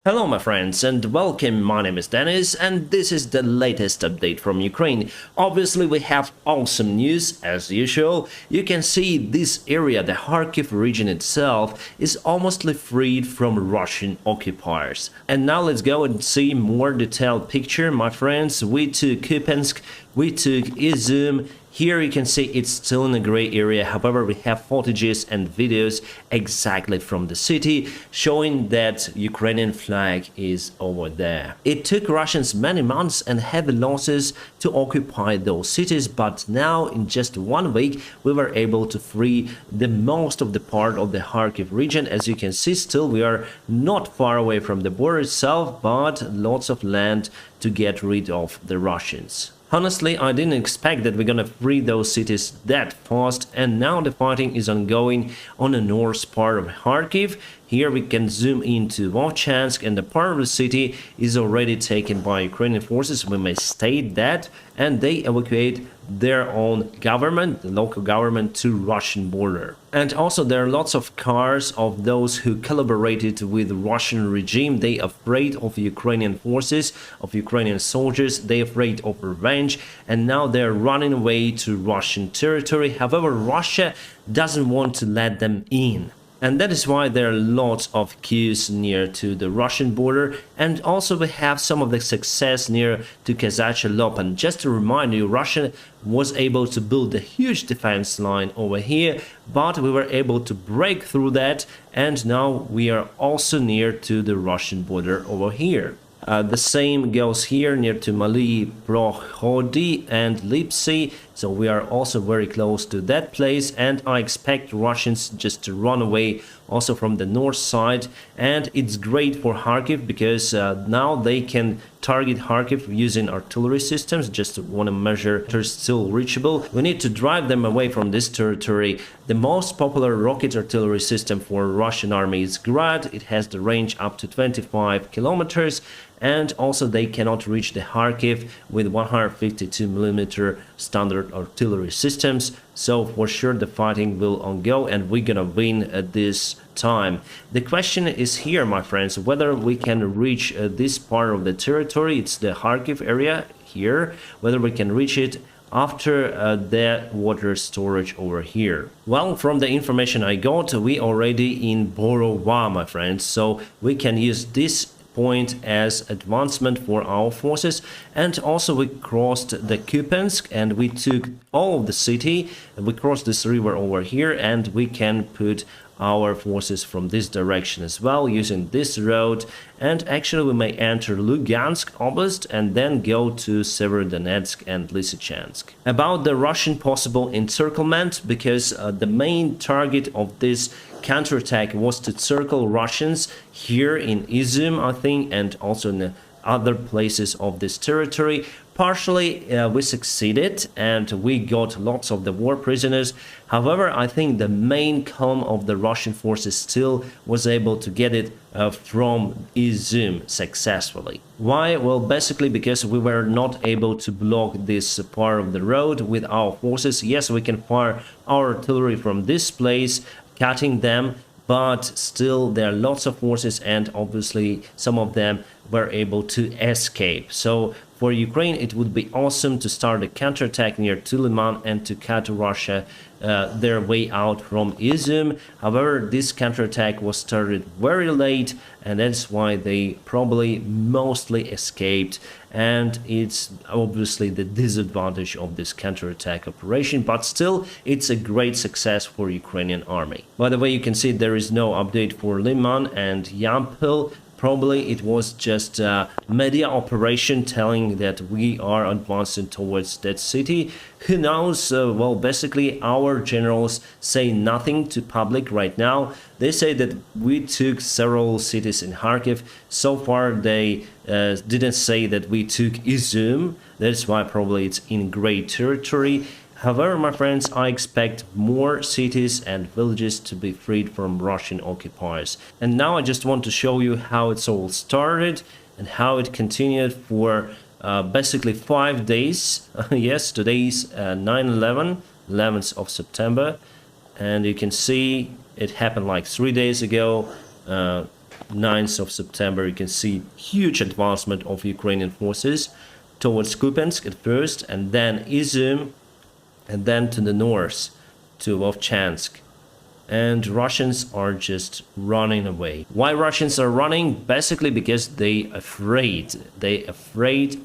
Hello my friends and welcome, my name is Dennis and this is the latest update from Ukraine. Obviously we have awesome news as usual. You can see this area, the Kharkiv region itself, is almost freed from Russian occupiers. And now let's go and see more detailed picture, my friends. We took Kupiansk, we took Izum. Here you can see it's still in a gray area, however we have footages and videos exactly from the city showing that Ukrainian flag is over there. It took Russians many months and heavy losses to occupy those cities, but now in just 1 week we were able to free the most of the part of the Kharkiv region. As you can see, still we are not far away from the border itself, but lots of land to get rid of the Russians. Honestly, I didn't expect that we're gonna free those cities that fast, and now the fighting is ongoing on the north part of Kharkiv. Here we can zoom into Vovchansk, and the part of the city is already taken by Ukrainian forces. We may state that, and they evacuate their own government, the local government, to Russian border. And also there are lots of cars of those who collaborated with the Russian regime. They afraid of Ukrainian forces, of Ukrainian soldiers, they afraid of revenge, and now they're running away to Russian territory. However, Russia doesn't want to let them in. And that is why there are lots of queues near to the Russian border, and also we have some of the success near to Kazachalopan. Just to remind you, Russia was able to build a huge defense line over here, but we were able to break through that, and now we are also near to the Russian border over here. The same goes here near to Mali, Prohodi and Lipsy, so we are also very close to that place, and I expect Russians just to run away also from the north side. And it's great for Kharkiv because now they can target Kharkiv using artillery systems. Just want to measure they're still reachable. We need to drive them away from this territory. The most popular rocket artillery system for Russian army is Grad. It has the range up to 25 kilometers, and also they cannot reach the Kharkiv with 152mm standard artillery systems. So for sure the fighting will go and we're gonna win at this time. The question is here, my friends, whether we can reach this part of the territory. It's the Kharkiv area here, whether we can reach it after that water storage over here. Well, from the information I got, we already in Borova, my friends, so we can use this point as advancement for our forces. And also we crossed the Kupiansk and we took all of the city. We crossed this river over here, and we can put our forces from this direction as well using this road. And actually we may enter Lugansk Oblast and then go to Severodonetsk and Lysychansk. About the Russian possible encirclement, because the main target of this counterattack was to circle Russians here in Izum, I think, and also in the other places of this territory. Partially we succeeded and we got lots of the war prisoners. However, I think the main column of the Russian forces still was able to get it from Izum successfully. Why? Well, basically because we were not able to block this part of the road with our forces. Yes, we can fire our artillery from this place, cutting them, but still there are lots of forces, and obviously some of them were able to escape. So for Ukraine it would be awesome to start a counterattack near Tuliman and to cut Russia their way out from Izum. However, this counterattack was started very late, and that's why they probably mostly escaped, and it's obviously the disadvantage of this counterattack operation, but still it's a great success for Ukrainian army. By the way, you can see there is no update for Liman and Yampil. Probably it was just a media operation telling that we are advancing towards that city. Who knows? Well, basically our generals say nothing to public right now. They say that we took several cities in Kharkiv. So far they didn't say that we took Izum. That's why probably it's in gray territory. However, my friends, I expect more cities and villages to be freed from Russian occupiers. And now I just want to show you how it's all started and how it continued for basically 5 days. Yes, today's 9/11, 11th of September. And you can see it happened like 3 days ago. 9th of September, you can see huge advancement of Ukrainian forces towards Kupiansk at first, and then Izum, and then to the north to Vovchansk. And Russians are just running away. Why Russians are running? Basically because they afraid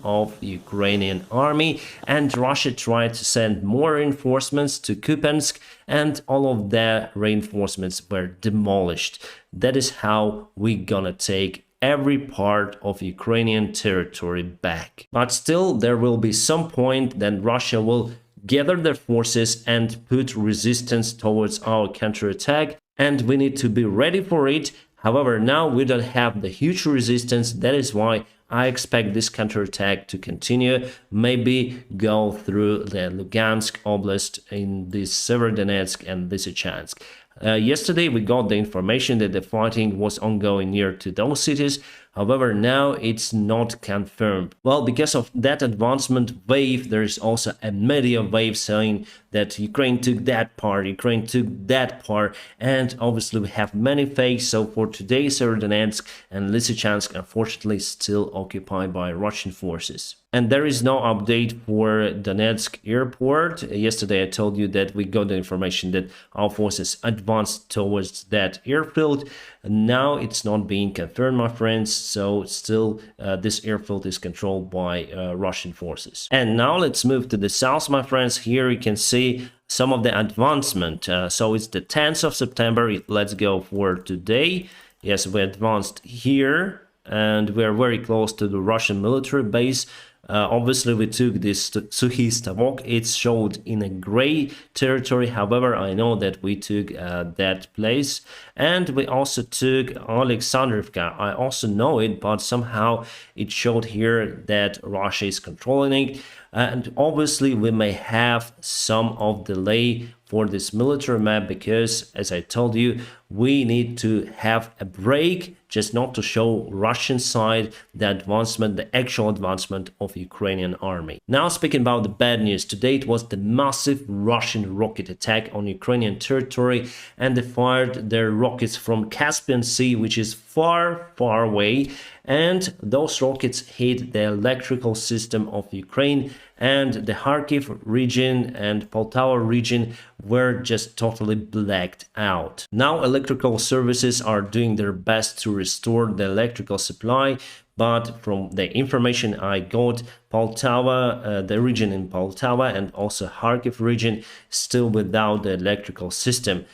of Ukrainian army, and Russia tried to send more reinforcements to Kupiansk, and all of their reinforcements were demolished. That is how we gonna take every part of Ukrainian territory back. But still, there will be some point that Russia will gather their forces and put resistance towards our counterattack, and we need to be ready for it. However, now we don't have the huge resistance. That is why I expect this counterattack to continue, maybe go through the Lugansk Oblast in this Severodonetsk and Lysychansk. Yesterday we got the information that the fighting was ongoing near to those cities. However, now it's not confirmed. Well, because of that advancement wave, there is also a media wave saying that Ukraine took that part, Ukraine took that part, and obviously we have many fakes. So for today, Severodonetsk and Lysychansk unfortunately still occupied by Russian forces. And there is no update for Donetsk airport. Yesterday I told you that we got the information that our forces advanced towards that airfield. Now it's not being confirmed, my friends, so still this airfield is controlled by Russian forces. And now let's move to the south, my friends. Here you can see some of the advancement. So it's the 10th of September. Let's go for today. Yes, we advanced here, and we're very close to the Russian military base. Obviously, we took this Suhi Stavok. It's showed in a gray territory. However, I know that we took that place. And we also took Alexandrivka. I also know it, but somehow it showed here that Russia is controlling it. And obviously, we may have some of delay for this military map because, as I told you, we need to have a break, just not to show Russian side the advancement, the actual advancement of Ukrainian army. Now, speaking about the bad news, today it was the massive Russian rocket attack on Ukrainian territory, and they fired their rockets from Caspian Sea, which is far, far away, and those rockets hit the electrical system of Ukraine, and the Kharkiv region and Poltava region were just totally blacked out. Now electrical services are doing their best to restore the electrical supply, but from the information I got, Poltava, the region in Poltava and also Kharkiv region still without the electrical system.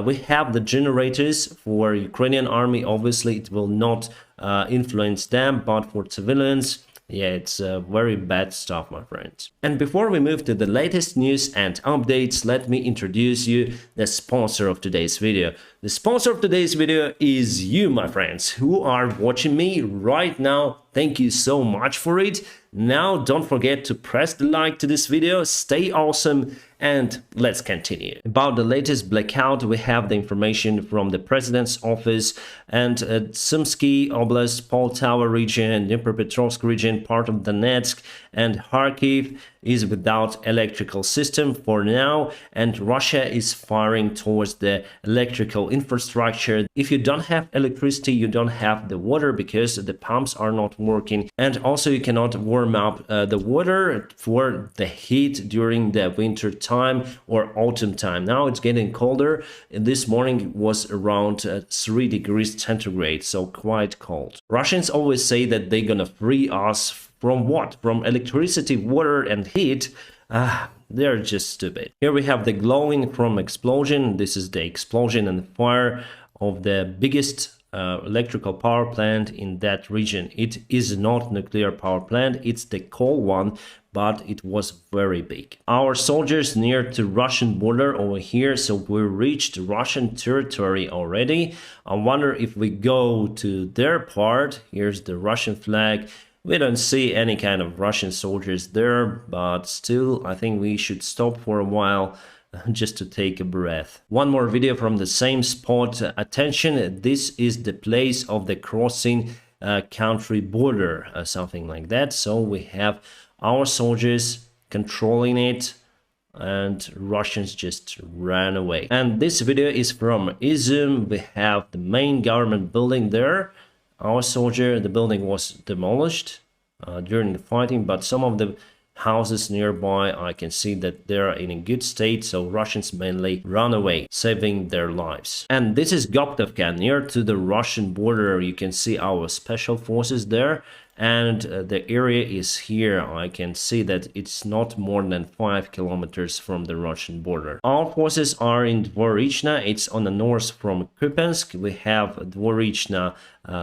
We have the generators for Ukrainian army. Obviously, it will not influence them, but for civilians, yeah, it's very bad stuff, my friends. And before we move to the latest news and updates, let me introduce you the sponsor of today's video. The sponsor of today's video is you, my friends, who are watching me right now. Thank you so much for it. Now, don't forget to press the like to this video, stay awesome, and let's continue. About the latest blackout, we have the information from the President's office, and Sumsky Oblast, Poltava region, Dnipropetrovsk region, part of Donetsk, and Kharkiv is without electrical system for now, and Russia is firing towards the electrical infrastructure. If you don't have electricity, you don't have the water because the pumps are not working, and also you cannot warm up the water for the heat during the winter time or autumn time. Now it's getting colder. This morning it was around 3 degrees centigrade, so quite cold. Russians always say that they're gonna free us from what? From electricity, water and heat. They're just stupid. Here we have the glowing from explosion. This is the explosion and fire of the biggest electrical power plant in that region. It is not nuclear power plant, it's the coal one, but it was very big. Our soldiers near to Russian border over here, so we reached Russian territory already. I wonder if we go to their part. Here's the Russian flag. We don't see any kind of Russian soldiers there, but still, I think we should stop for a while just to take a breath. One more video from the same spot. Attention, this is the place of the crossing country border, something like that. So we have our soldiers controlling it. and Russians just ran away. And this video is from Izum. We have the main government building there. Our soldier, the building was demolished during the fighting, but some of the houses nearby, I can see that they're in a good state, so Russians mainly run away, saving their lives. And this is Goptovka, near to the Russian border. You can see our special forces there, and the area is here. I can see that it's not more than 5 kilometers from the Russian border. Our forces are in Dvorichna. It's on the north from Kupensk. We have Dvorichna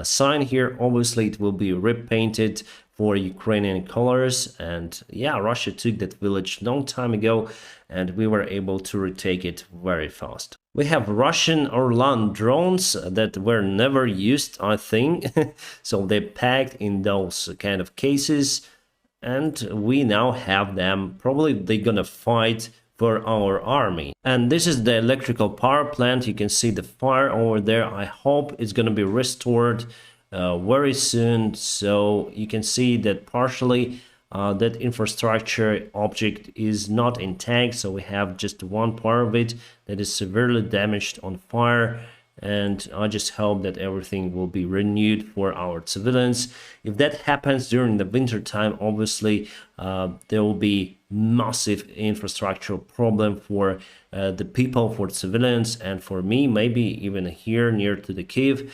sign here. Obviously it will be repainted for Ukrainian colors, and yeah, Russia took that village long time ago and we were able to retake it very fast. We have Russian Orlan drones that were never used, I think. So they packed in those kind of cases, and we now have them. Probably they're gonna fight for our army. And this is the electrical power plant. You can see the fire over there. I hope it's gonna be restored very soon. So you can see that partially that infrastructure object is not intact, so we have just one part of it that is severely damaged on fire, and I just hope that everything will be renewed for our civilians. If that happens during the winter time, obviously there will be massive infrastructural problem for the people, for civilians, and for me, maybe even here near to the Kyiv,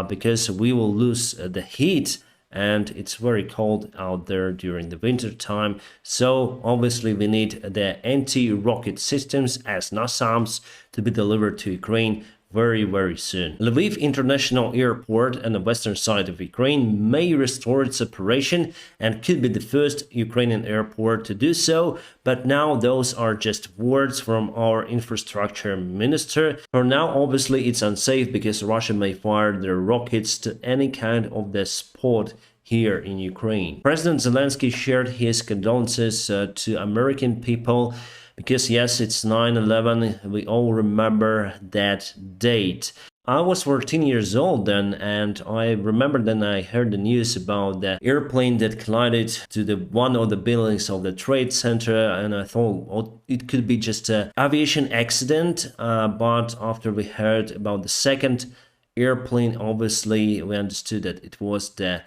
because we will lose the heat, and it's very cold out there during the winter time. So obviously we need the anti-rocket systems as NASAMS to be delivered to Ukraine very soon. Lviv International Airport on the western side of Ukraine may restore its operation and could be the first Ukrainian airport to do so, but now those are just words from our infrastructure minister. For now, obviously it's unsafe because Russia may fire their rockets to any kind of the spot here in Ukraine. President Zelensky shared his condolences to American people, because yes, it's 9/11, we all remember that date. I was 14 years old then, and I remember then I heard the news about the airplane that collided to the one of the buildings of the Trade Center, and I thought, oh, it could be just an aviation accident, but after we heard about the second airplane, obviously we understood that it was the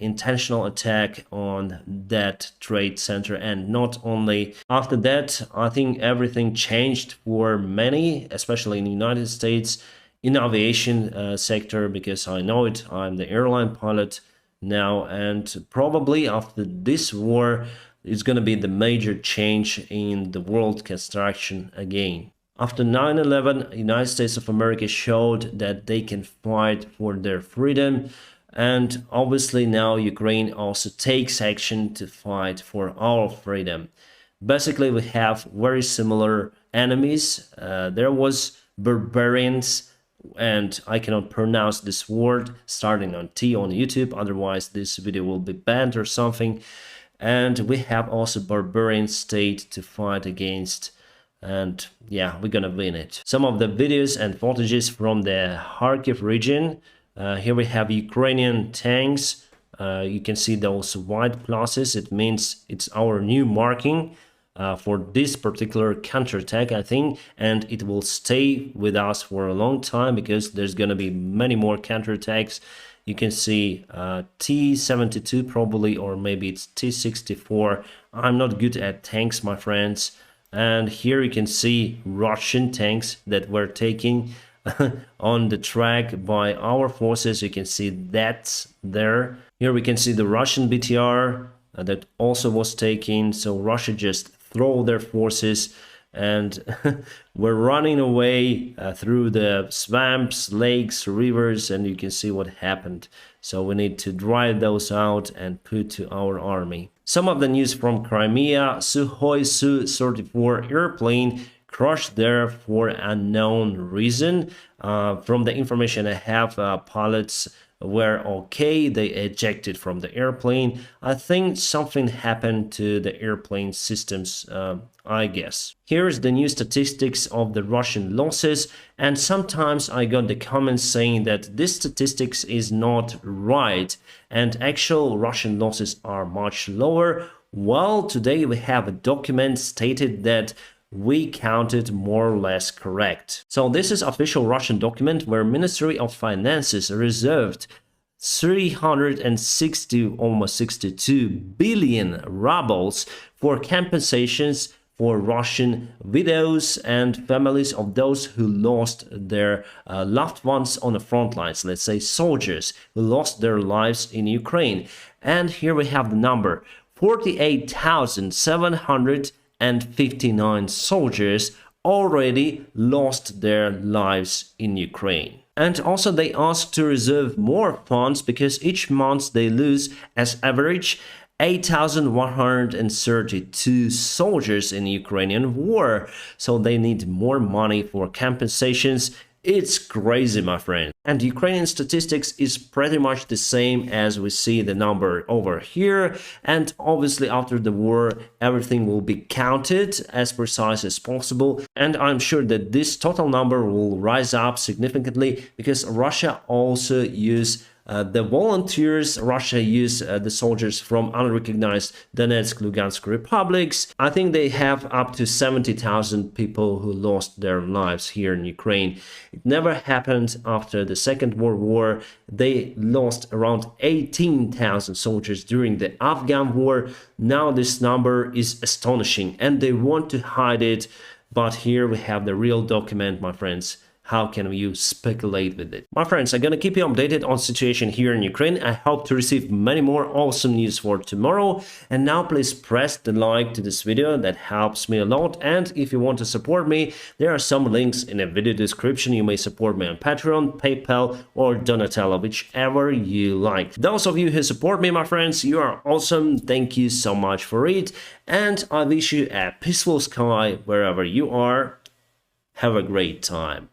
intentional attack on that trade center. And not only after that, I think everything changed for many, especially in the United States, in the aviation sector, because I know it, I'm the airline pilot now, and probably after this war, it's going to be the major change in the world construction again. After 9/11, the United States of America showed that they can fight for their freedom. And obviously now Ukraine also takes action to fight for our freedom. Basically, we have very similar enemies. There was barbarians, and I cannot pronounce this word starting on T on YouTube, otherwise this video will be banned or something. And we have also barbarian state to fight against. And yeah, we're gonna win it. Some of the videos and footages from the Kharkiv region. Here we have Ukrainian tanks. You can see those white pluses. It means it's our new marking for this particular counterattack, I think, and it will stay with us for a long time because there's going to be many more counterattacks. You can see T-72 probably, or maybe it's T-64. I'm not good at tanks, my friends. And here you can see Russian tanks that were taking on the track by our forces. You can see that's there. Here we can see the Russian BTR that also was taken. So Russia just throw their forces and we're running away through the swamps, lakes, rivers, and you can see what happened. So we need to drive those out and put to our army. Some of the news from Crimea: Sukhoi Su-34 airplane crushed there for unknown reason. From the information I have, pilots were okay. They ejected from the airplane. I think something happened to the airplane systems, I guess. Here's the new statistics of the Russian losses, and sometimes I got the comments saying that this statistics is not right and actual Russian losses are much lower. Well, today we have a document stated that we counted more or less correct. So this is official Russian document where Ministry of Finances reserved 360, almost 62 billion rubles for compensations for Russian widows and families of those who lost their loved ones on the front lines, let's say soldiers who lost their lives in Ukraine. And here we have the number: 48,759 soldiers already lost their lives in Ukraine. And also they asked to reserve more funds because each month they lose, as average, 8,132 soldiers in Ukrainian war. So they need more money for compensations. It's crazy, my friend. And Ukrainian statistics is pretty much the same as we see the number over here. And obviously after the war, everything will be counted as precise as possible. And I'm sure that this total number will rise up significantly because Russia also use the volunteers. Russia use the soldiers from unrecognized Donetsk, Lugansk republics. I think they have up to 70,000 people who lost their lives here in Ukraine. It never happened after the Second World War. They lost around 18,000 soldiers during the Afghan war. Now this number is astonishing and they want to hide it. But here we have the real document, my friends. How can you speculate with it? My friends, I'm gonna keep you updated on the situation here in Ukraine. I hope to receive many more awesome news for tomorrow. And now please press the like to this video, that helps me a lot. And if you want to support me, there are some links in the video description. You may support me on Patreon, PayPal or Donatello, whichever you like. Those of you who support me, my friends, you are awesome. Thank you so much for it. And I wish you a peaceful sky wherever you are. Have a great time.